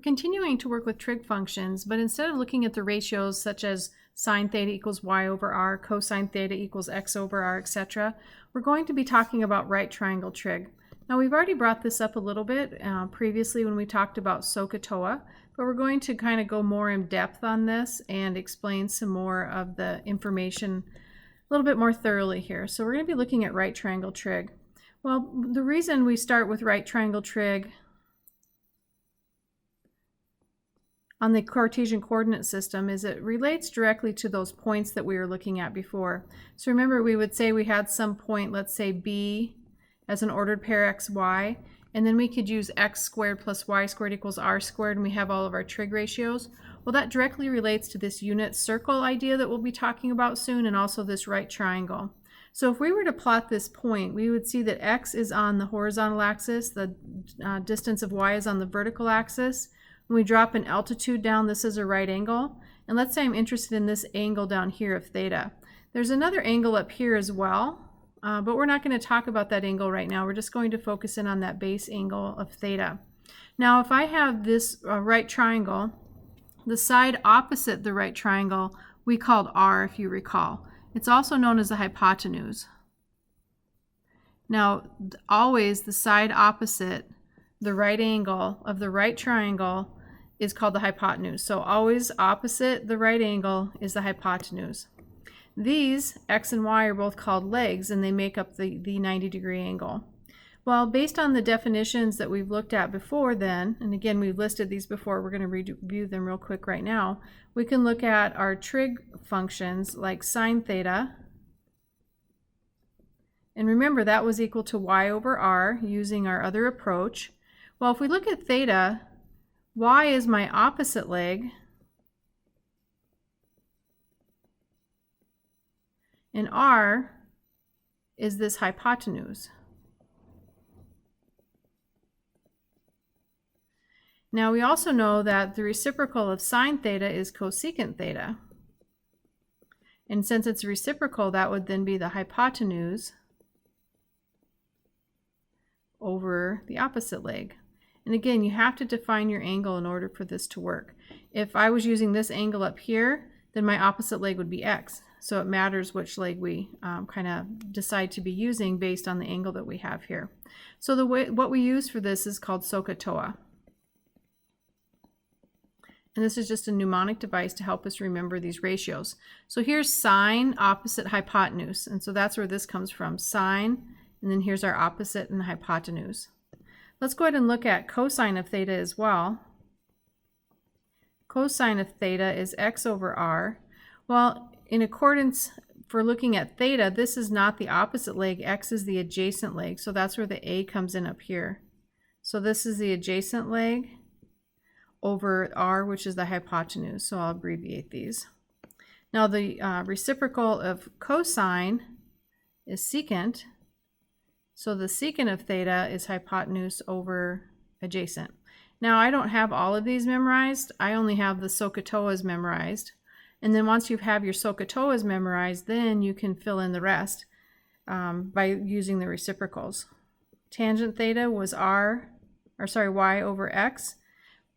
continuing to work with trig functions, but instead of looking at the ratios such as sine theta equals y over r, cosine theta equals x over r, etc., we're going to be talking about right triangle trig. Now we've already brought this up a little bit previously when we talked about Sohcahtoa, but we're going to kind of go more in depth on this and explain some more of the information a little bit more thoroughly here. So we're going to be looking at right triangle trig. Well, the reason we start with right triangle trig on the Cartesian coordinate system is it relates directly to those points that we were looking at before. So remember, we would say we had some point, let's say B, as an ordered pair x, y, and then we could use x squared plus y squared equals r squared, and we have all of our trig ratios. Well, that directly relates to this unit circle idea that we'll be talking about soon, and also this right triangle. So if we were to plot this point, we would see that x is on the horizontal axis, the distance of y is on the vertical axis. When we drop an altitude down, this is a right angle. And let's say I'm interested in this angle down here of theta. There's another angle up here as well, but we're not going to talk about that angle right now. We're just going to focus in on that base angle of theta. Now, if I have this right triangle, the side opposite the right triangle we called r, if you recall. It's also known as the hypotenuse. Now, always the side opposite the right angle of the right triangle is called the hypotenuse. So always opposite the right angle is the hypotenuse. These, x and y, are both called legs, and they make up the 90-degree angle. Well, based on the definitions that we've looked at before then, and again, we've listed these before, we're going to review them real quick right now, we can look at our trig functions like sine theta. And remember, that was equal to y over r using our other approach. Well, if we look at theta, y is my opposite leg, and r is this hypotenuse. Now we also know that the reciprocal of sine theta is cosecant theta. And since it's reciprocal, that would then be the hypotenuse over the opposite leg. And again, you have to define your angle in order for this to work. If I was using this angle up here, then my opposite leg would be x. So it matters which leg we kind of decide to be using based on the angle that we have here. So what we use for this is called Sohcahtoa. And this is just a mnemonic device to help us remember these ratios. So here's sine opposite hypotenuse. And so that's where this comes from, sine, and then here's our opposite and hypotenuse. Let's go ahead and look at cosine of theta as well. Cosine of theta is x over r. Well, in accordance for looking at theta, this is not the opposite leg, x is the adjacent leg. So that's where the a comes in up here. So this is the adjacent leg over r, which is the hypotenuse. So I'll abbreviate these. Now the reciprocal of cosine is secant. So the secant of theta is hypotenuse over adjacent. Now I don't have all of these memorized. I only have the Sohcahtoas memorized. And then once you have your Sohcahtoas memorized, then you can fill in the rest by using the reciprocals. Tangent theta was y over x.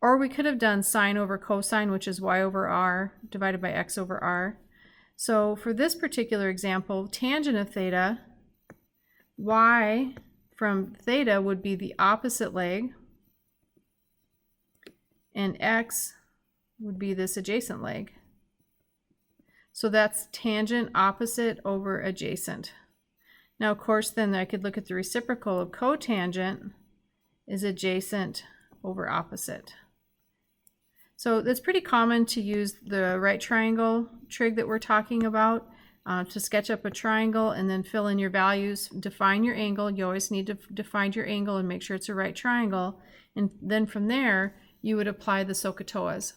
Or we could have done sine over cosine, which is y over r divided by x over r. So for this particular example, tangent of theta, y from theta would be the opposite leg, and x would be this adjacent leg. So that's tangent opposite over adjacent. Now, of course, then I could look at the reciprocal of cotangent is adjacent over opposite. So it's pretty common to use the right triangle trig that we're talking about to sketch up a triangle and then fill in your values, define your angle. You always need to define your angle and make sure it's a right triangle. And then from there, you would apply the Sohcahtoas.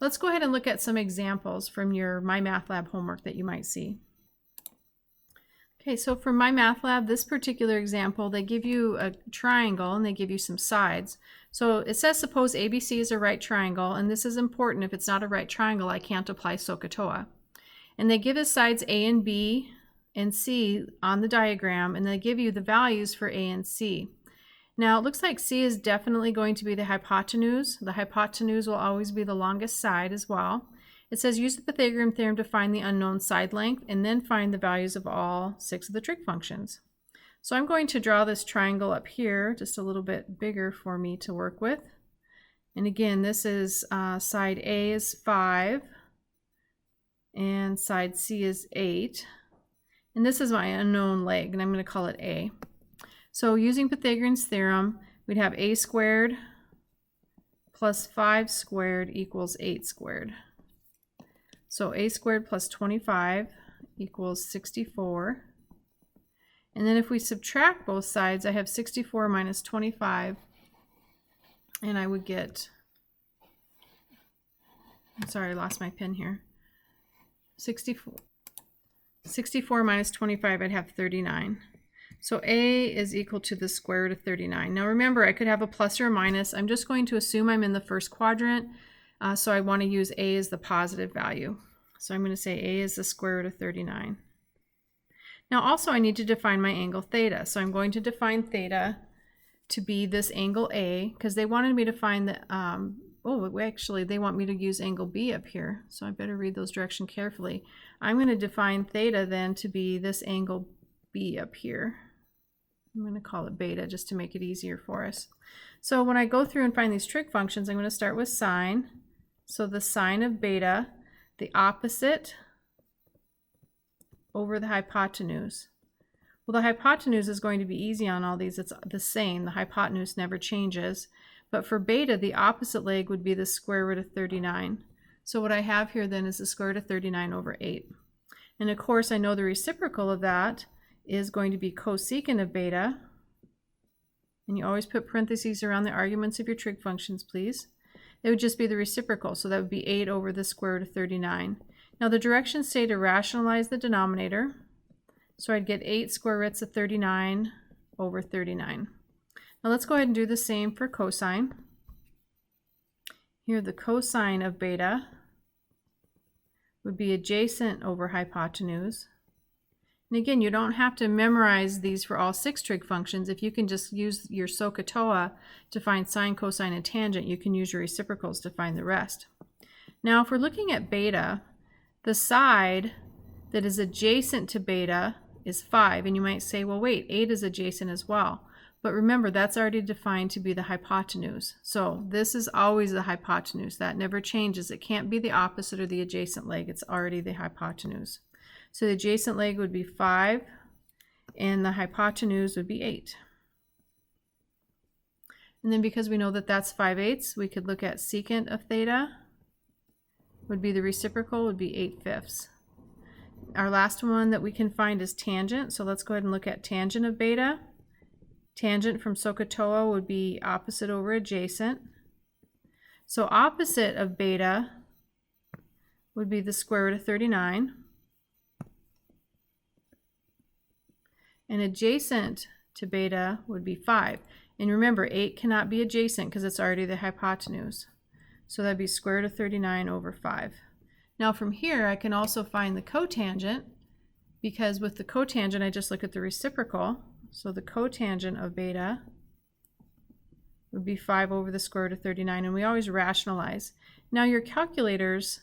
Let's go ahead and look at some examples from your My Math Lab homework that you might see. Okay, so for My Math Lab, this particular example, they give you a triangle and they give you some sides. So it says suppose ABC is a right triangle, and this is important. If it's not a right triangle, I can't apply Sohcahtoa. And they give us sides A and B and C on the diagram, and they give you the values for A and C. Now it looks like C is definitely going to be the hypotenuse. The hypotenuse will always be the longest side as well. It says use the Pythagorean theorem to find the unknown side length and then find the values of all 6 of the trig functions. So I'm going to draw this triangle up here, just a little bit bigger for me to work with. And again, this is side A is 5 and side C is 8. And this is my unknown leg, and I'm going to call it A. So using Pythagorean's theorem, we'd have a squared plus 5 squared equals 8 squared. So a squared plus 25 equals 64. And then if we subtract both sides, I have 64 minus 25, and I would get, I'm sorry, I lost my pen here. 64 minus 25, I'd have 39. So A is equal to the square root of 39. Now remember, I could have a plus or a minus. I'm just going to assume I'm in the first quadrant, so I want to use A as the positive value. So I'm going to say A is the square root of 39. Now also I need to define my angle theta. So I'm going to define theta to be this angle A, because they wanted me to find the, actually they want me to use angle B up here. So I better read those directions carefully. I'm going to define theta then to be this angle B up here. I'm going to call it beta just to make it easier for us. So when I go through and find these trig functions, I'm going to start with sine. So the sine of beta, the opposite over the hypotenuse. Well, the hypotenuse is going to be easy on all these. It's the same. The hypotenuse never changes. But for beta, the opposite leg would be the square root of 39. So what I have here then is the square root of 39 over 8. And of course, I know the reciprocal of that is going to be cosecant of beta. And you always put parentheses around the arguments of your trig functions, please. It would just be the reciprocal, so that would be 8 over the square root of 39. Now the directions say to rationalize the denominator. So I'd get 8 square roots of 39 over 39. Now let's go ahead and do the same for cosine. Here the cosine of beta would be adjacent over hypotenuse. And again, you don't have to memorize these for all 6 trig functions. If you can just use your Sohcahtoa to find sine, cosine, and tangent, you can use your reciprocals to find the rest. Now if we're looking at beta, the side that is adjacent to beta is 5. And you might say, well, wait, 8 is adjacent as well. But remember, that's already defined to be the hypotenuse. So this is always the hypotenuse. That never changes. It can't be the opposite or the adjacent leg. It's already the hypotenuse. So the adjacent leg would be 5, and the hypotenuse would be 8. And then because we know that that's 5/8, we could look at secant of theta, would be the reciprocal, would be 8/5. Our last one that we can find is tangent. So let's go ahead and look at tangent of beta. Tangent from Sohcahtoa would be opposite over adjacent. So opposite of beta would be the square root of 39. And adjacent to beta would be 5. And remember, 8 cannot be adjacent because it's already the hypotenuse. So that'd be square root of 39 over 5. Now from here, I can also find the cotangent, because with the cotangent, I just look at the reciprocal. So the cotangent of beta would be 5 over the square root of 39, and we always rationalize. Now your calculators,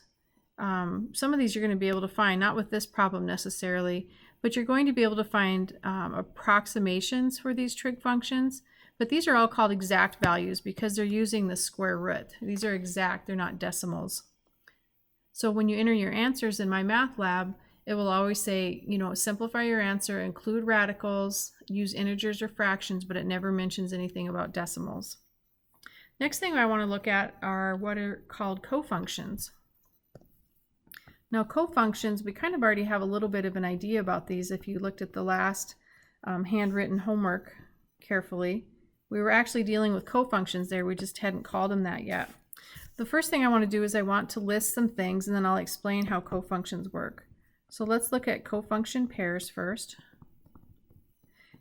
some of these you're going to be able to find, not with this problem necessarily, but you're going to be able to find approximations for these trig functions. But these are all called exact values because they're using the square root. These are exact, they're not decimals. So when you enter your answers in my math lab, it will always say, you know, simplify your answer, include radicals, use integers or fractions, but it never mentions anything about decimals. Next thing I want to look at are what are called cofunctions. Now cofunctions, we kind of already have a little bit of an idea about these. If you looked at the last handwritten homework carefully, we were actually dealing with cofunctions there. We just hadn't called them that yet. The first thing I want to do is I want to list some things, and then I'll explain how cofunctions work. So let's look at cofunction pairs first.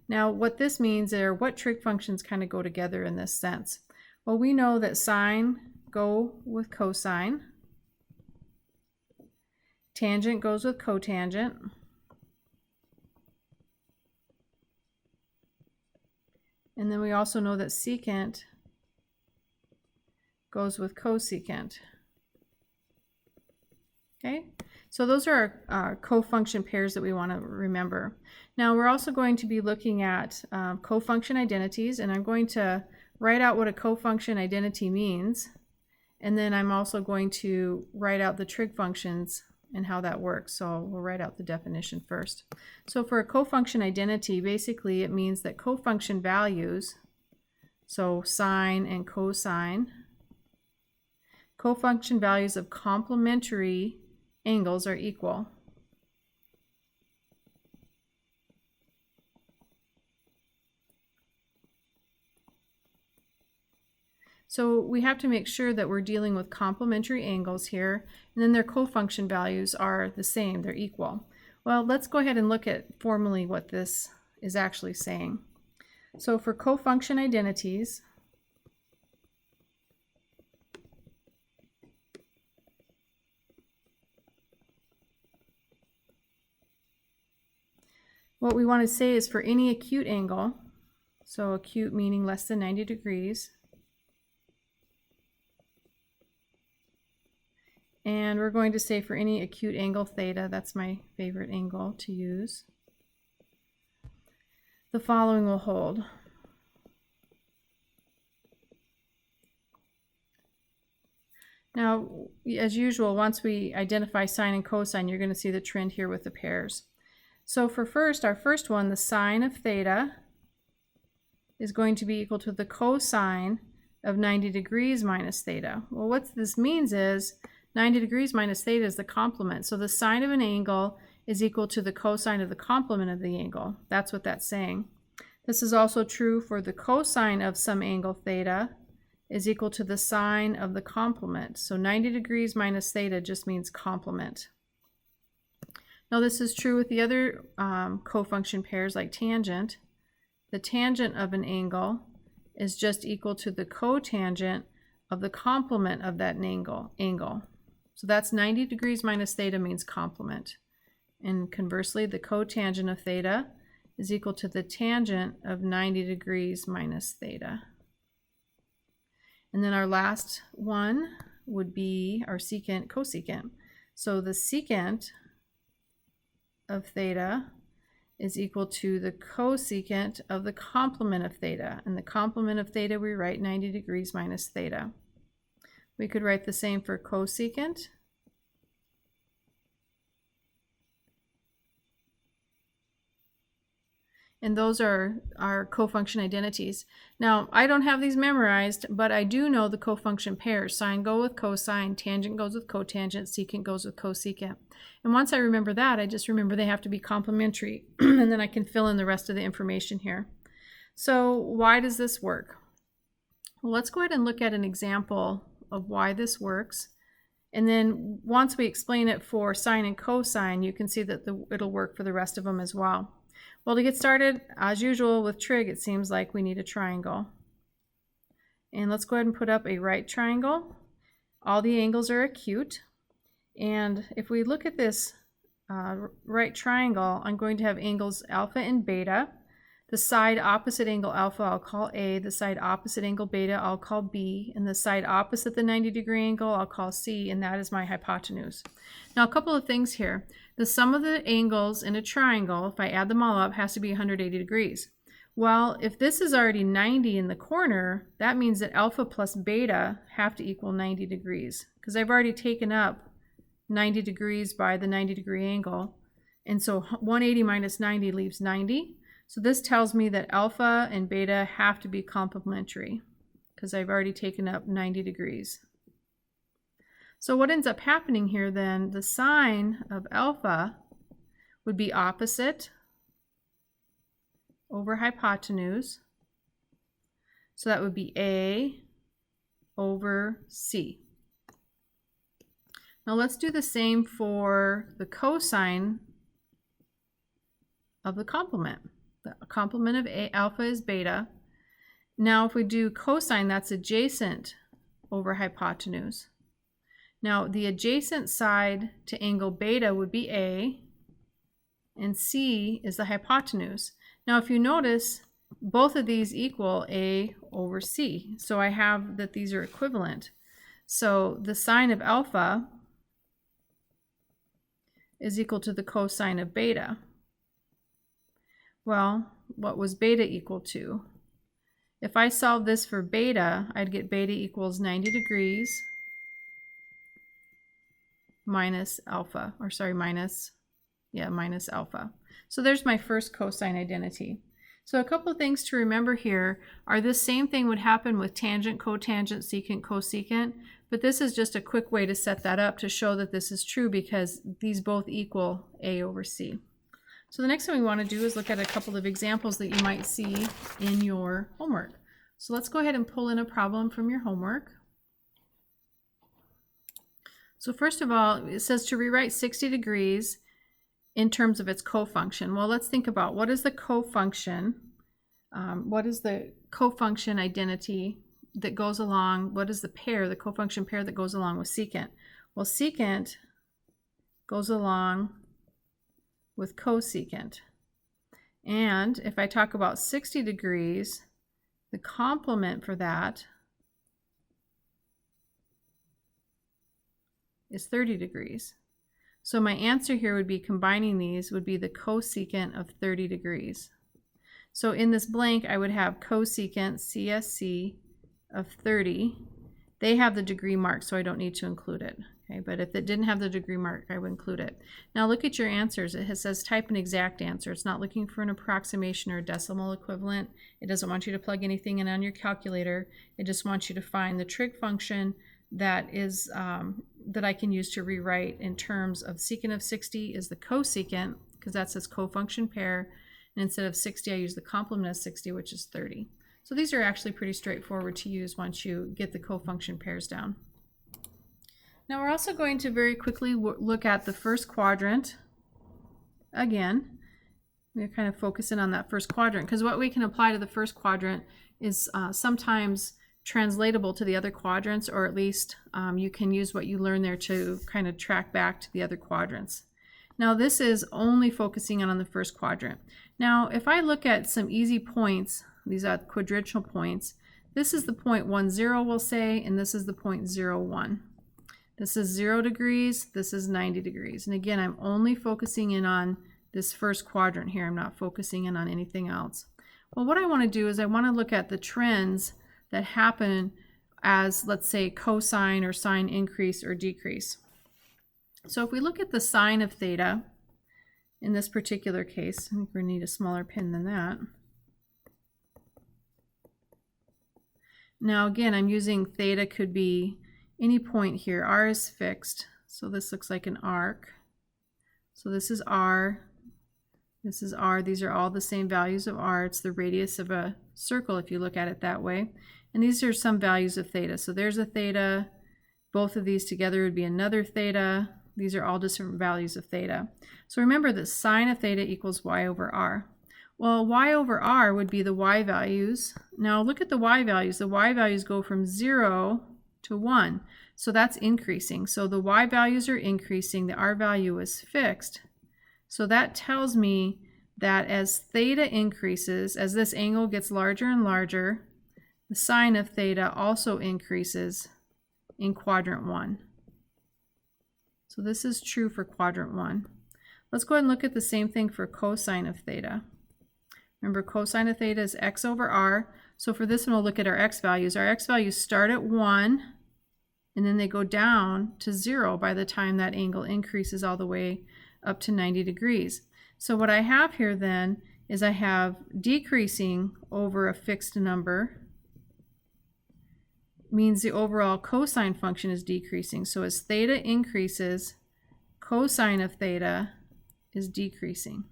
Now what this means are what trig functions kind of go together in this sense. Well, we know that sine go with cosine. Tangent goes with cotangent. And then we also know that secant goes with cosecant. Okay, so those are our cofunction pairs that we want to remember. Now we're also going to be looking at cofunction identities, and I'm going to write out what a cofunction identity means, and then I'm also going to write out the trig functions and how that works. So we'll write out the definition first. So for a cofunction identity, basically it means that cofunction values, so sine and cosine, cofunction values of complementary angles are equal. So we have to make sure that we're dealing with complementary angles here, and then their cofunction values are the same, they're equal. Well, let's go ahead and look at formally what this is actually saying. So for cofunction identities, what we want to say is for any acute angle, so acute meaning less than 90 degrees, and we're going to say for any acute angle theta, that's my favorite angle to use, the following will hold. Now, as usual, once we identify sine and cosine, you're going to see the trend here with the pairs. So for our first one, the sine of theta is going to be equal to the cosine of 90 degrees minus theta. Well, what this means is 90 degrees minus theta is the complement. So the sine of an angle is equal to the cosine of the complement of the angle. That's what that's saying. This is also true for the cosine of some angle theta is equal to the sine of the complement. So 90 degrees minus theta just means complement. Now this is true with the other cofunction pairs like tangent. The tangent of an angle is just equal to the cotangent of the complement of that angle. So that's 90 degrees minus theta means complement. And conversely, the cotangent of theta is equal to the tangent of 90 degrees minus theta. And then our last one would be our secant, cosecant. So the secant of theta is equal to the cosecant of the complement of theta. And the complement of theta, we write 90 degrees minus theta. We could write the same for cosecant. And those are our cofunction identities. Now, I don't have these memorized, but I do know the cofunction pairs. Sine go with cosine, tangent goes with cotangent, secant goes with cosecant. And once I remember that, I just remember they have to be complementary, and then I can fill in the rest of the information here. So why does this work? Well, let's go ahead and look at an example of why this works. And then once we explain it for sine and cosine, you can see that it'll work for the rest of them as well. Well, to get started, as usual with trig, it seems like we need a triangle. And let's go ahead and put up a right triangle. All the angles are acute. And if we look at this right triangle, I'm going to have angles alpha and beta. The side opposite angle alpha I'll call A, the side opposite angle beta I'll call B, and the side opposite the 90-degree angle I'll call C, and that is my hypotenuse. Now a couple of things here. The sum of the angles in a triangle, if I add them all up, has to be 180 degrees. Well, if this is already 90 in the corner, that means that alpha plus beta have to equal 90 degrees, because I've already taken up 90 degrees by the 90-degree angle, and so 180 minus 90 leaves 90. So this tells me that alpha and beta have to be complementary because I've already taken up 90 degrees. So what ends up happening here then, the sine of alpha would be opposite over hypotenuse. So that would be A over C. Now let's do the same for the cosine of the complement. The complement of alpha is beta. Now if we do cosine, that's adjacent over hypotenuse. Now the adjacent side to angle beta would be A, and C is the hypotenuse. Now if you notice, both of these equal a over c. So I have that these are equivalent. So the sine of alpha is equal to the cosine of beta. Well, what was beta equal to? If I solve this for beta, I'd get beta equals 90 degrees minus alpha, or sorry, minus alpha. So there's my first cosine identity. So a couple of things to remember here are this same thing would happen with tangent, cotangent, secant, cosecant, but this is just a quick way to set that up to show that this is true because these both equal a over c. So the next thing we want to do is look at a couple of examples that you might see in your homework. So let's go ahead and pull in a problem from your homework. So first of all, it says to rewrite 60 degrees in terms of its cofunction. Well, let's think about what is the cofunction? What is the cofunction identity that goes along? What is the pair, the cofunction pair that goes along with secant? Well, secant goes along with cosecant. And if I talk about 60 degrees, the complement for that is 30 degrees. So my answer here would be combining these would be the cosecant of 30 degrees. So in this blank, I would have cosecant CSC of 30. They have the degree mark, so I don't need to include it. Okay, but if it didn't have the degree mark, I would include it. Now look at your answers. It says type an exact answer. It's not looking for an approximation or a decimal equivalent. It doesn't want you to plug anything in on your calculator. It just wants you to find the trig function that is that I can use to rewrite in terms of secant of 60 is the cosecant, because that's its cofunction pair. And instead of 60, I use the complement of 60, which is 30. So these are actually pretty straightforward to use once you get the cofunction pairs down. Now we're also going to very quickly look at the first quadrant again. We're kind of focusing on that first quadrant because what we can apply to the first quadrant is sometimes translatable to the other quadrants, or at least you can use what you learn there to kind of track back to the other quadrants. Now this is only focusing on the first quadrant. Now if I look at some easy points, these are quadrantial points, this is the point 10 we'll say, and this is the point 01. This is 0 degrees, this is 90 degrees. And again, I'm only focusing in on this first quadrant here. I'm not focusing in on anything else. Well, what I want to do is I want to look at the trends that happen as, let's say, cosine or sine increase or decrease. So if we look at the sine of theta, in this particular case, I think we're going to need a smaller pen than that. Now again, I'm using theta could be any point here. R is fixed, so this looks like an arc. So this is R, this is R. These are all the same values of R. It's the radius of a circle if you look at it that way. And these are some values of theta. So there's a theta. Both of these together would be another theta. These are all different values of theta. So remember that sine of theta equals y over r. Well, y over r would be the y values. Now look at the y values. The y values go from 0 to 1. So that's increasing. So the y values are increasing. The r value is fixed. So that tells me that as theta increases, as this angle gets larger and larger, the sine of theta also increases in quadrant 1. So this is true for quadrant 1. Let's go ahead and look at the same thing for cosine of theta. Remember, cosine of theta is x over r. So for this one, we'll look at our x values. Our x values start at 1, and then they go down to 0 by the time that angle increases all the way up to 90 degrees. So what I have here then is I have decreasing over a fixed number means the overall cosine function is decreasing. So as theta increases, cosine of theta is decreasing.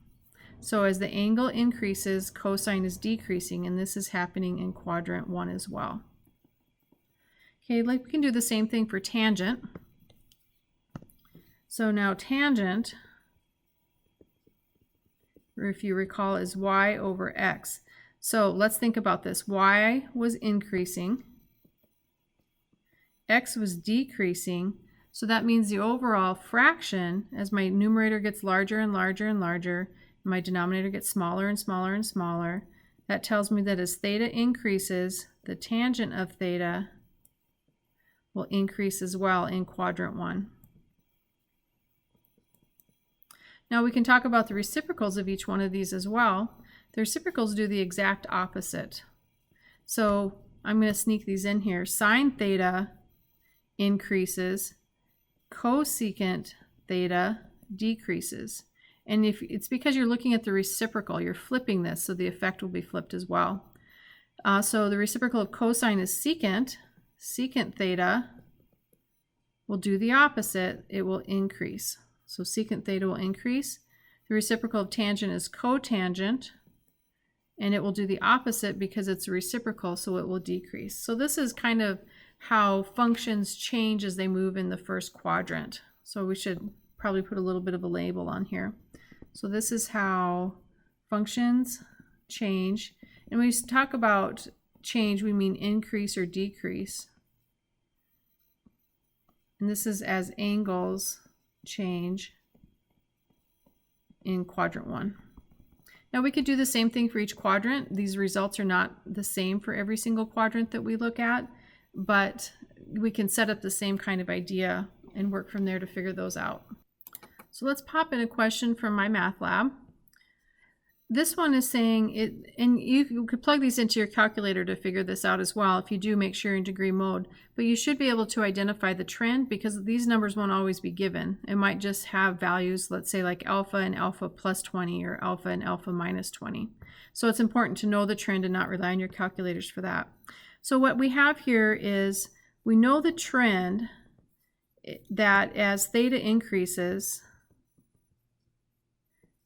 So as the angle increases, cosine is decreasing, and this is happening in quadrant 1 as well. Okay, like we can do the same thing for tangent. So now tangent, or if you recall, is y over x. So let's think about this. Y was increasing, x was decreasing, so that means the overall fraction, as my numerator gets larger and larger and larger, my denominator gets smaller and smaller and smaller, that tells me that as theta increases, the tangent of theta will increase as well in quadrant 1. Now we can talk about the reciprocals of each one of these as well. The reciprocals do the exact opposite. So I'm going to sneak these in here. Sine theta increases, cosecant theta decreases. And if it's because you're looking at the reciprocal, you're flipping this, so the effect will be flipped as well. So the reciprocal of cosine is secant. Secant theta will do the opposite. It will increase. So secant theta will increase. The reciprocal of tangent is cotangent, and it will do the opposite because it's a reciprocal, so it will decrease. So this is kind of how functions change as they move in the first quadrant. So we should probably put a little bit of a label on here. So this is how functions change. And when we talk about change, we mean increase or decrease. And this is as angles change in quadrant 1. Now we could do the same thing for each quadrant. These results are not the same for every single quadrant that we look at, but we can set up the same kind of idea and work from there to figure those out. So let's pop in a question from my math lab. This one is saying, and you could plug these into your calculator to figure this out as well. If you do, make sure you're in degree mode. But you should be able to identify the trend because these numbers won't always be given. It might just have values, let's say like alpha and alpha plus 20 or alpha and alpha minus 20. So it's important to know the trend and not rely on your calculators for that. So what we have here is we know the trend that as theta increases,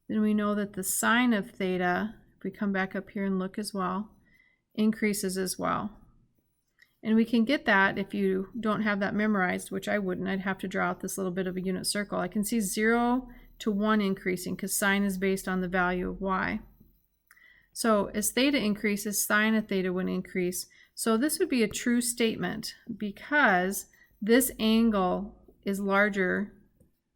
then we know that the sine of theta, if we come back up here and look as well, increases as well. And we can get that if you don't have that memorized, which I wouldn't. I'd have to draw out this little bit of a unit circle. I can see 0 to 1 increasing because sine is based on the value of y. So as theta increases, sine of theta would increase. So this would be a true statement because this angle is larger,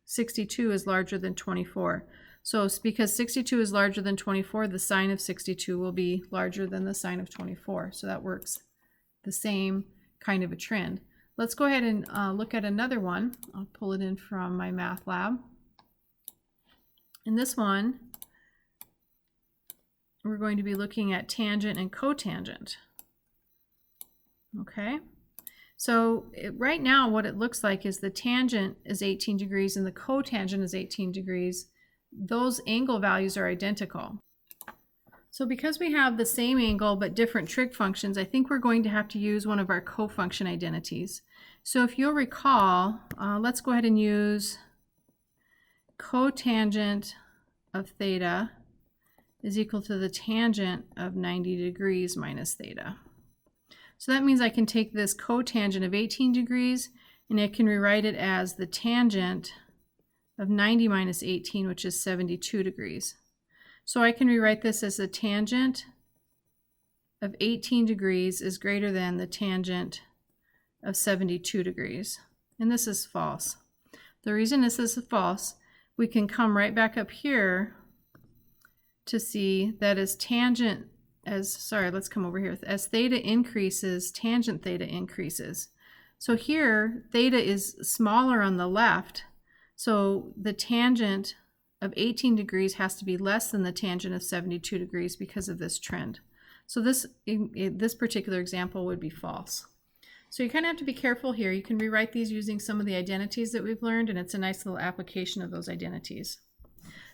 62 is larger than 24. So because 62 is larger than 24, the sine of 62 will be larger than the sine of 24. So that works the same kind of a trend. Let's go ahead and look at another one. I'll pull it in from my math lab. In this one, we're going to be looking at tangent and cotangent. Okay. So right now what it looks like is the tangent is 18 degrees and the cotangent is 18 degrees. Those angle values are identical. So because we have the same angle but different trig functions, I think we're going to have to use one of our cofunction identities. So if you'll recall, let's go ahead and use cotangent of theta is equal to the tangent of 90 degrees minus theta. So that means I can take this cotangent of 18 degrees and I can rewrite it as the tangent of 90 minus 18, which is 72 degrees. So I can rewrite this as the tangent of 18 degrees is greater than the tangent of 72 degrees. And this is false. The reason this is false, we can come right back up here to see that as tangent, let's come over here. As theta increases, tangent theta increases. So here, theta is smaller on the left. So the tangent of 18 degrees has to be less than the tangent of 72 degrees because of this trend. So this particular example would be false. So you kind of have to be careful here. You can rewrite these using some of the identities that we've learned, and it's a nice little application of those identities.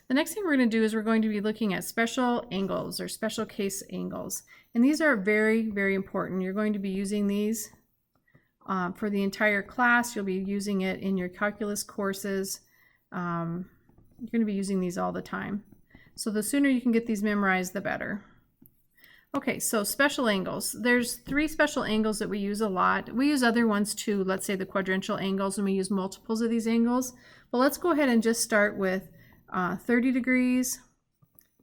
The next thing we're going to do is we're going to be looking at special angles or special case angles. And these are very, very important. You're going to be using these for the entire class. You'll be using it in your calculus courses. You're going to be using these all the time. So the sooner you can get these memorized, the better. Okay, so special angles. There's 3 special angles that we use a lot. We use other ones too, let's say the quadrantial angles, and we use multiples of these angles. But let's go ahead and just start with 30 degrees,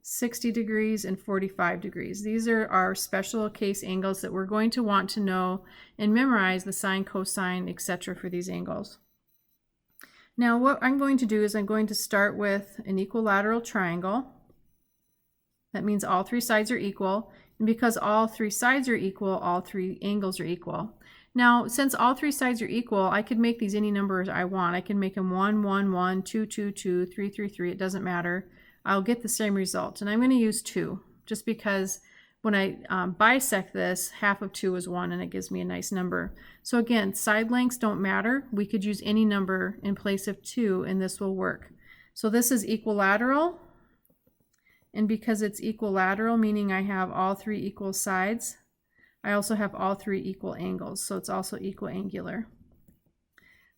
60 degrees, and 45 degrees. These are our special case angles that we're going to want to know and memorize the sine, cosine, etc. for these angles. Now what I'm going to do is I'm going to start with an equilateral triangle. That means all 3 sides are equal. And because all three sides are equal, all three angles are equal. Now, since all three sides are equal, I could make these any numbers I want. I can make them 1, 1, 1, 2, 2, 2, 3, 3, 3. It doesn't matter. I'll get the same result. And I'm going to use 2 just because when I bisect this, half of 2 is 1 and it gives me a nice number. So again, side lengths don't matter. We could use any number in place of 2 and this will work. So this is equilateral. And because it's equilateral, meaning I have all three equal sides, I also have all three equal angles, so it's also equiangular.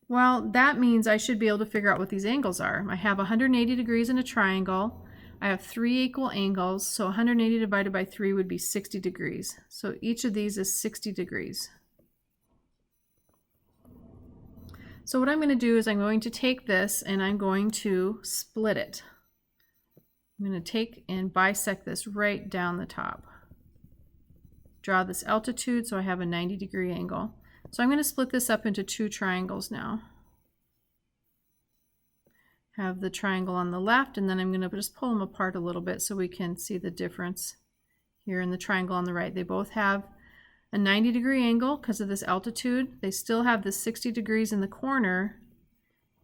Well, that means I should be able to figure out what these angles are. I have 180 degrees in a triangle. I have 3 equal angles, so 180 divided by 3 would be 60 degrees. So each of these is 60 degrees. So what I'm going to do is I'm going to take this and I'm going to split it. I'm going to take and bisect this right down the top. Draw this altitude so I have a 90-degree angle. So I'm going to split this up into 2 triangles now. Have the triangle on the left, and then I'm going to just pull them apart a little bit so we can see the difference here in the triangle on the right. They both have a 90-degree angle because of this altitude. They still have the 60 degrees in the corner,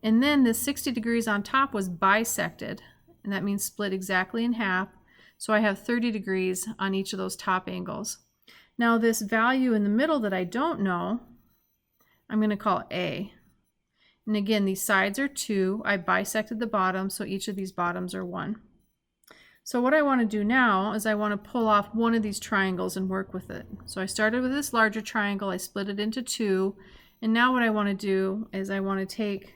and then the 60 degrees on top was bisected, and that means split exactly in half. So I have 30 degrees on each of those top angles. Now this value in the middle that I don't know, I'm going to call A. And again, these sides are 2. I bisected the bottom, so each of these bottoms are 1. So what I want to do now is I want to pull off one of these triangles and work with it. So I started with this larger triangle, I split it into 2, and now what I want to do is I want to take,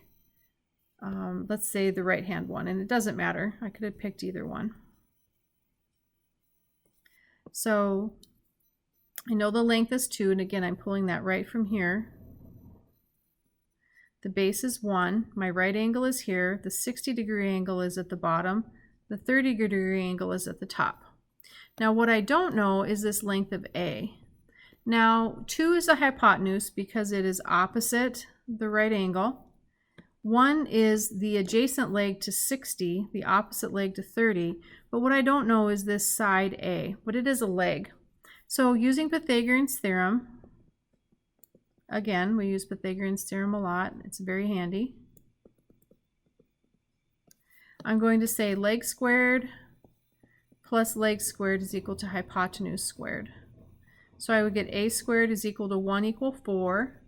let's say the right-hand one, and it doesn't matter. I could have picked either one. So I know the length is 2, and again, I'm pulling that right from here. The base is 1. My right angle is here. The 60-degree angle is at the bottom. The 30-degree angle is at the top. Now, what I don't know is this length of A. Now, 2 is the hypotenuse because it is opposite the right angle. 1 is the adjacent leg to 60, the opposite leg to 30. But what I don't know is this side A, but it is a leg. So using Pythagorean's theorem, again, we use Pythagorean's theorem a lot. It's very handy. I'm going to say leg squared plus leg squared is equal to hypotenuse squared. So I would get A squared is equal to 1 equal 4.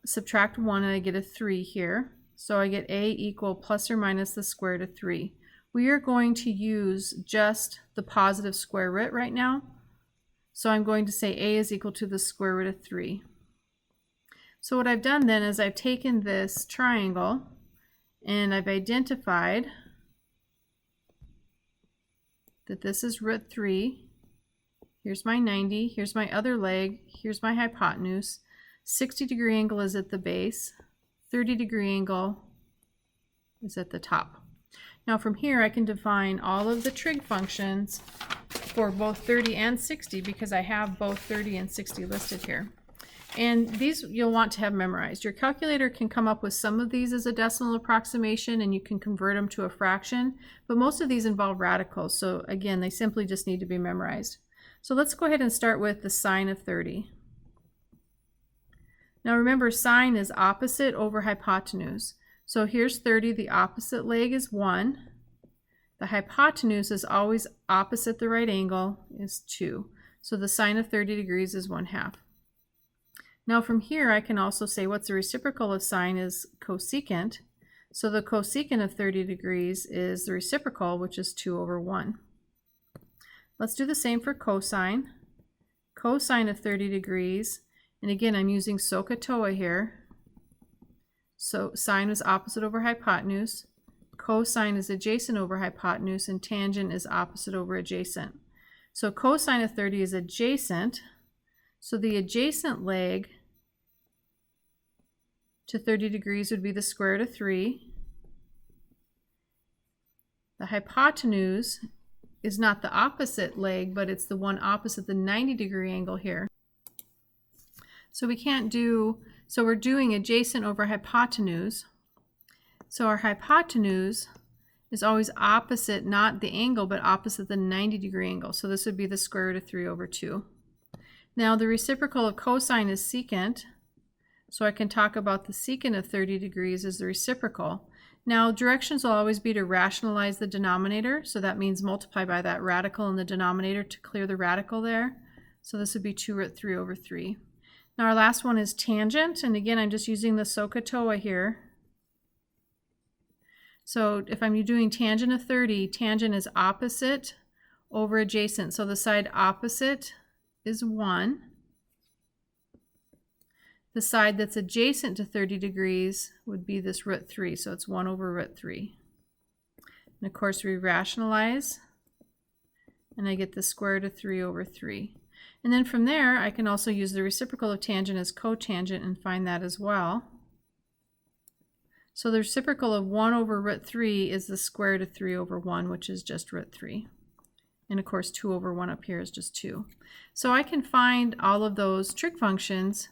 Subtract 1 and I get a 3 here. So I get A equal plus or minus the square root of 3. We are going to use just the positive square root right now. So I'm going to say A is equal to the square root of 3. So what I've done then is I've taken this triangle and I've identified that this is root 3. Here's my 90, here's my other leg, here's my hypotenuse. 60-degree angle is at the base, 30-degree angle is at the top. Now from here I can define all of the trig functions for both 30 and 60 because I have both 30 and 60 listed here. And these you'll want to have memorized. Your calculator can come up with some of these as a decimal approximation and you can convert them to a fraction, but most of these involve radicals. So again, they simply just need to be memorized. So let's go ahead and start with the sine of 30. Now remember, sine is opposite over hypotenuse. So here's 30, the opposite leg is 1. The hypotenuse is always opposite the right angle is 2. So the sine of 30 degrees is 1/2. Now from here I can also say what's the reciprocal of sine is cosecant. So the cosecant of 30 degrees is the reciprocal, which is 2/1. Let's do the same for cosine. Cosine of 30 degrees, and again I'm using Sohcahtoa here. So sine is opposite over hypotenuse. Cosine is adjacent over hypotenuse, and tangent is opposite over adjacent. So cosine of 30 is adjacent. So the adjacent leg to 30 degrees would be the square root of 3. The hypotenuse is not the opposite leg, but it's the one opposite the 90-degree angle here. So we can't do, so we're doing adjacent over hypotenuse. So our hypotenuse is always opposite, not the angle, but opposite the 90-degree angle. So this would be the square root of 3 over 2. Now the reciprocal of cosine is secant, so I can talk about the secant of 30 degrees as the reciprocal. Now directions will always be to rationalize the denominator, so that means multiply by that radical in the denominator to clear the radical there. So this would be 2 root 3 over 3. Now our last one is tangent, and again I'm just using the Sohcahtoa here. So if I'm doing tangent of 30, tangent is opposite over adjacent. So the side opposite is 1. The side that's adjacent to 30 degrees would be this root 3, so it's 1 over root 3. And of course we rationalize, and I get the square root of 3 over 3. And then from there I can also use the reciprocal of tangent as cotangent and find that as well. So the reciprocal of 1 over root 3 is the square root of 3 over 1, which is just root 3. And of course 2 over 1 up here is just 2. So I can find all of those trig functions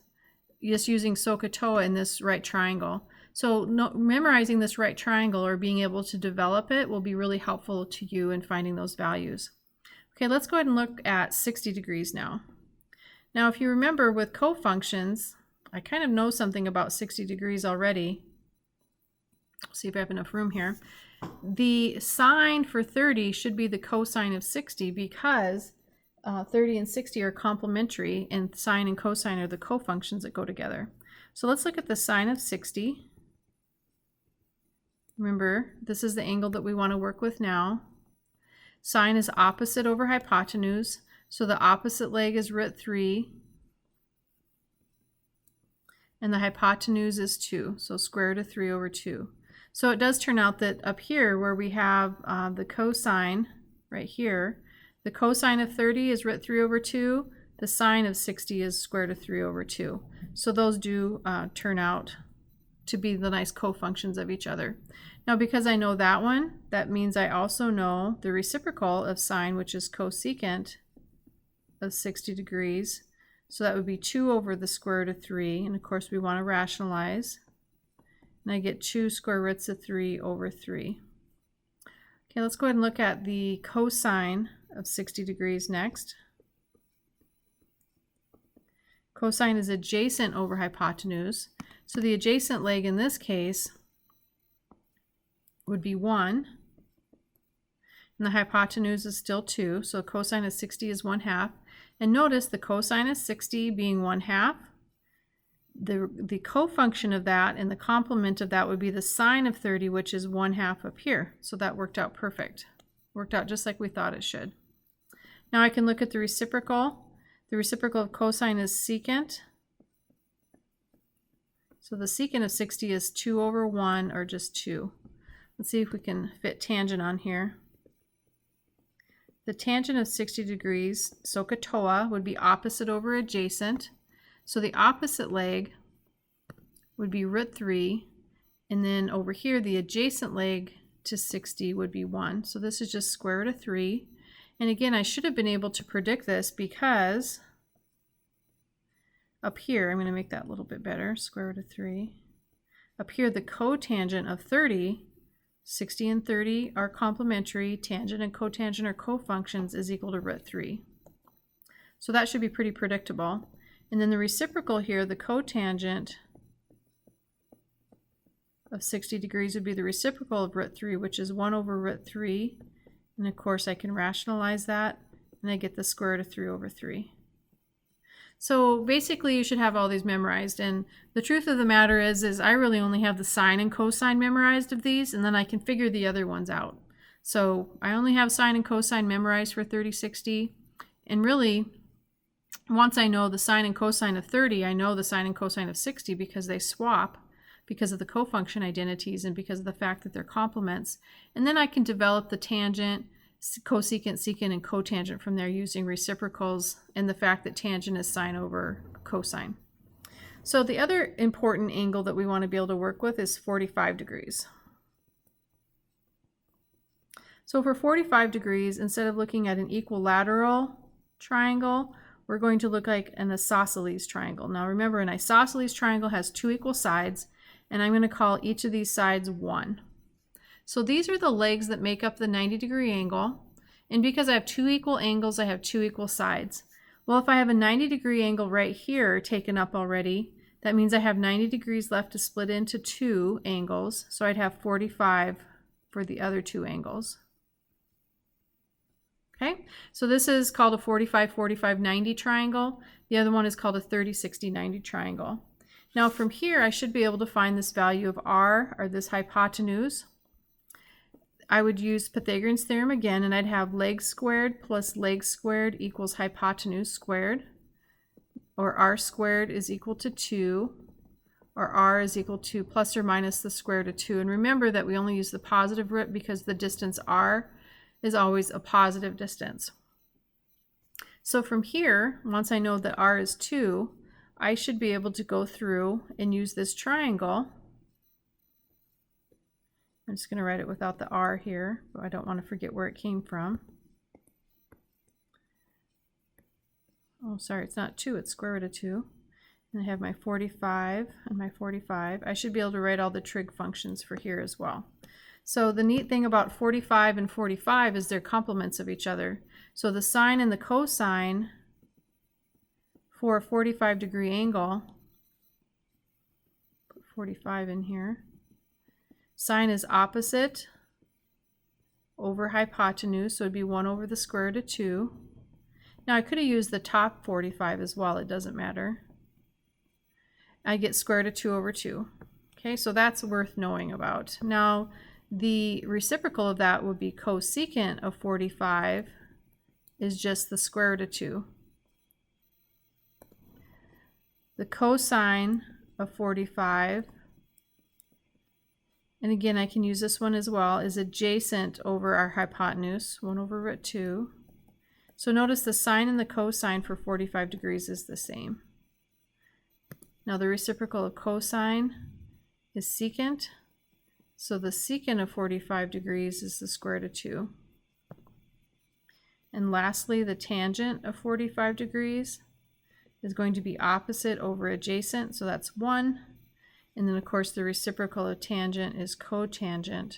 just using Sohcahtoa in this right triangle. So memorizing this right triangle or being able to develop it will be really helpful to you in finding those values. Okay, let's go ahead and look at 60 degrees now. Now if you remember with cofunctions, I kind of know something about 60 degrees already. See if I have enough room here. The sine for 30 should be the cosine of 60 because 30 and 60 are complementary, and sine and cosine are the cofunctions that go together. So let's look at the sine of 60. Remember, this is the angle that we want to work with now. Sine is opposite over hypotenuse, so the opposite leg is root 3. And the hypotenuse is 2, so square root of 3 over 2. So it does turn out that up here where we have the cosine right here, the cosine of 30 is root 3 over 2, the sine of 60 is square root of 3 over 2. So those do turn out to be the nice cofunctions of each other. Now because I know that one, that means I also know the reciprocal of sine, which is cosecant of 60 degrees. So that would be 2 over the square root of 3, and of course we want to rationalize. And I get 2 square roots of 3 over 3. Okay, let's go ahead and look at the cosine of 60 degrees next. Cosine is adjacent over hypotenuse. So the adjacent leg in this case would be 1. And the hypotenuse is still 2. So cosine of 60 is 1/2. And notice the cosine of 60 being 1/2. The cofunction of that and the complement of that would be the sine of 30, which is 1/2 up here. So that worked out perfect. Worked out just like we thought it should. Now I can look at the reciprocal. The reciprocal of cosine is secant. So the secant of 60 is 2 over 1, or just 2. Let's see if we can fit tangent on here. The tangent of 60 degrees, Sohcahtoa, would be opposite over adjacent. So the opposite leg would be root 3, and then over here the adjacent leg to 60 would be 1. So this is just square root of 3. And again, I should have been able to predict this because up here, I'm going to make that a little bit better, square root of 3. Up here, the cotangent of 30, 60 and 30 are complementary, tangent and cotangent are cofunctions, is equal to root 3. So that should be pretty predictable. And then the reciprocal here, the cotangent of 60 degrees would be the reciprocal of root 3, which is 1 over root 3. And of course I can rationalize that, and I get the square root of 3 over 3. So basically you should have all these memorized, and the truth of the matter is I really only have the sine and cosine memorized of these, and then I can figure the other ones out. So I only have sine and cosine memorized for 30/60, and really once I know the sine and cosine of 30, I know the sine and cosine of 60 because they swap because of the cofunction identities and because of the fact that they're complements. And then I can develop the tangent, cosecant, secant, and cotangent from there using reciprocals and the fact that tangent is sine over cosine. So the other important angle that we want to be able to work with is 45 degrees. So for 45 degrees, instead of looking at an equilateral triangle, we're going to look like an isosceles triangle. Now remember, an isosceles triangle has 2 equal sides, and I'm going to call each of these sides 1. So these are the legs that make up the 90-degree angle. And because I have two equal angles, I have two equal sides. Well, if I have a 90-degree angle right here taken up already, that means I have 90 degrees left to split into two angles. So I'd have 45 for the other two angles. Okay, so this is called a 45-45-90 triangle. The other one is called a 30-60-90 triangle. Now from here, I should be able to find this value of r, or this hypotenuse. I would use Pythagorean Theorem again, and I'd have legs squared plus legs squared equals hypotenuse squared, or r squared is equal to 2, or r is equal to plus or minus the square root of 2. And remember that we only use the positive root because the distance r is always a positive distance. So from here, once I know that r is 2, I should be able to go through and use this triangle. I'm just going to write it without the r here, but I don't want to forget where it came from. Oh, sorry, it's not 2, it's square root of 2. And I have my 45 and my 45. I should be able to write all the trig functions for here as well. So the neat thing about 45 and 45 is they're complements of each other. So the sine and the cosine for a 45-degree angle, put 45 in here. Sine is opposite over hypotenuse, so it'd be 1 over the square root of 2. Now I could have used the top 45 as well, it doesn't matter. I get square root of 2 over 2. Okay, so that's worth knowing about. Now the reciprocal of that would be cosecant of 45 is just the square root of 2. The cosine of 45, and again I can use this one as well, is adjacent over our hypotenuse, 1 over root 2. So notice the sine and the cosine for 45 degrees is the same. Now the reciprocal of cosine is secant. So the secant of 45 degrees is the square root of 2. And lastly, the tangent of 45 degrees is going to be opposite over adjacent, so that's 1. And then of course the reciprocal of tangent is cotangent.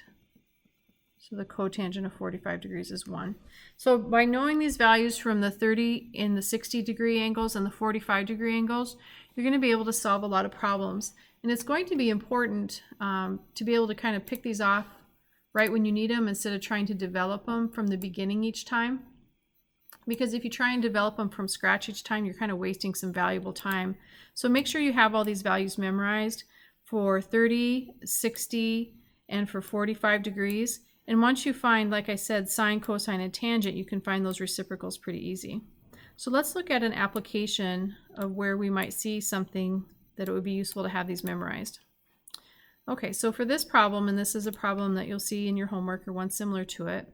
So the cotangent of 45 degrees is 1. So by knowing these values from the 30 and the 60-degree angles and the 45-degree angles, you're going to be able to solve a lot of problems. And it's going to be important to be able to kind of pick these off right when you need them instead of trying to develop them from the beginning each time. Because if you try and develop them from scratch each time, you're kind of wasting some valuable time. So make sure you have all these values memorized for 30, 60, and for 45 degrees. And once you find, like I said, sine, cosine, and tangent, you can find those reciprocals pretty easy. So let's look at an application of where we might see something that it would be useful to have these memorized. Okay, so for this problem, and this is a problem that you'll see in your homework or one similar to it,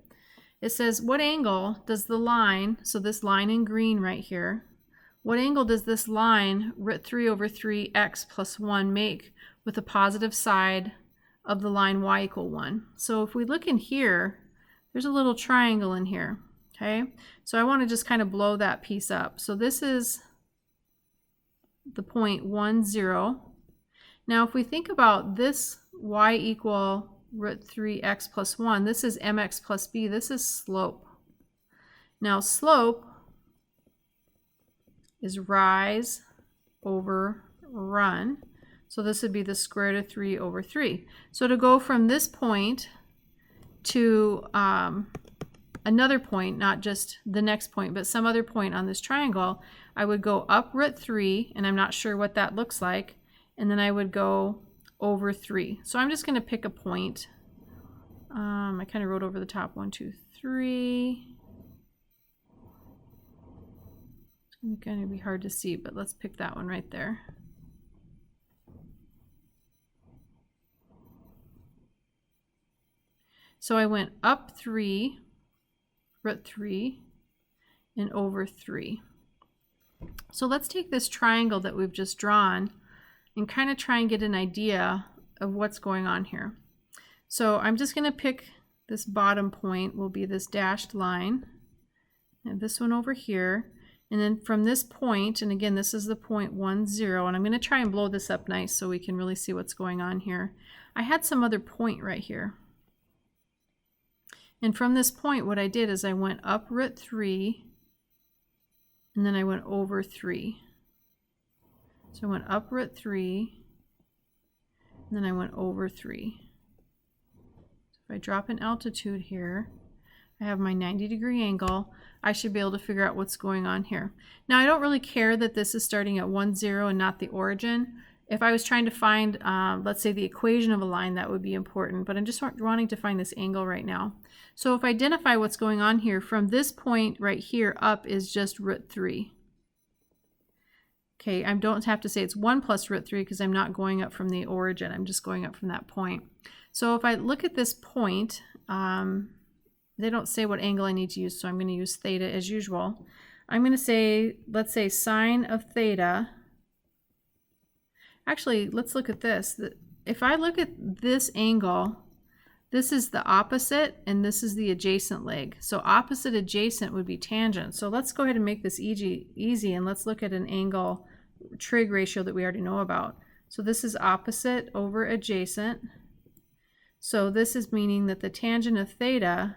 it says, what angle does the line, so this line in green right here, what angle does this line root 3 over 3x plus 1 make with the positive side of the line y equal 1? So if we look in here, there's a little triangle in here, okay? So I want to just kind of blow that piece up. So this is the point 1, 0. Now if we think about this y equal root 3x plus 1, this is mx plus b, this is slope. Now slope is rise over run. So this would be the square root of 3 over 3. So to go from this point to another point, not just the next point, but some other point on this triangle, I would go up root 3, and I'm not sure what that looks like, and then I would go over 3. So I'm just going to pick a point. I kind of wrote over the top 1, 2, 3. It's going to be hard to see, but let's pick that one right there. So I went up 3, root 3, and over 3. So let's take this triangle that we've just drawn and kind of try and get an idea of what's going on here. So I'm just going to pick this bottom point, will be this dashed line, and this one over here. And then from this point, and again, this is the point 1, 0, and I'm going to try and blow this up nice so we can really see what's going on here. I had some other point right here. And from this point, what I did is I went up root 3, and then I went over 3. So I went up root 3, and then I went over 3. So if I drop an altitude here, I have my 90-degree angle. I should be able to figure out what's going on here. Now, I don't really care that this is starting at 1, 0 and not the origin. If I was trying to find, let's say, the equation of a line, that would be important, but I'm just wanting to find this angle right now. So if I identify what's going on here, from this point right here up is just root 3. Okay, I don't have to say it's 1 plus root 3 because I'm not going up from the origin. I'm just going up from that point. So if I look at this point, they don't say what angle I need to use, so I'm going to use theta as usual. I'm going to say, let's say sine of theta. Actually, let's look at this. If I look at this angle, this is the opposite and this is the adjacent leg. So opposite adjacent would be tangent. So let's go ahead and make this easy and let's look at an angle trig ratio that we already know about. So this is opposite over adjacent. So this is meaning that the tangent of theta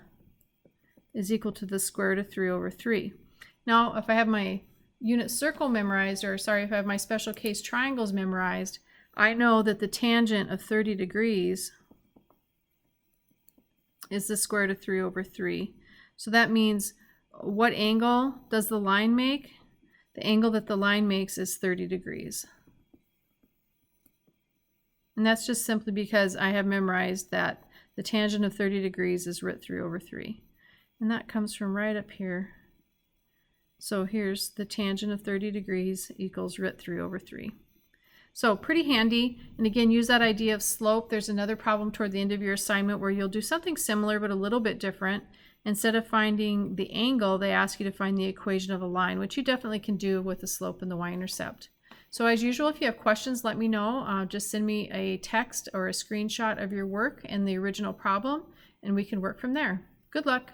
is equal to the square root of 3 over 3. Now, if I have my unit circle memorized, or sorry, if I have my special case triangles memorized, I know that the tangent of 30 degrees is the square root of 3 over 3. So that means what angle does the line make? The angle that the line makes is 30 degrees. And that's just simply because I have memorized that the tangent of 30 degrees is root 3 over 3. And that comes from right up here. So here's the tangent of 30 degrees equals root 3 over 3. So pretty handy. And again, use that idea of slope. There's another problem toward the end of your assignment where you'll do something similar but a little bit different. Instead of finding the angle, they ask you to find the equation of a line, which you definitely can do with the slope and the y-intercept. So as usual, if you have questions, let me know. Just send me a text or a screenshot of your work and the original problem, and we can work from there. Good luck.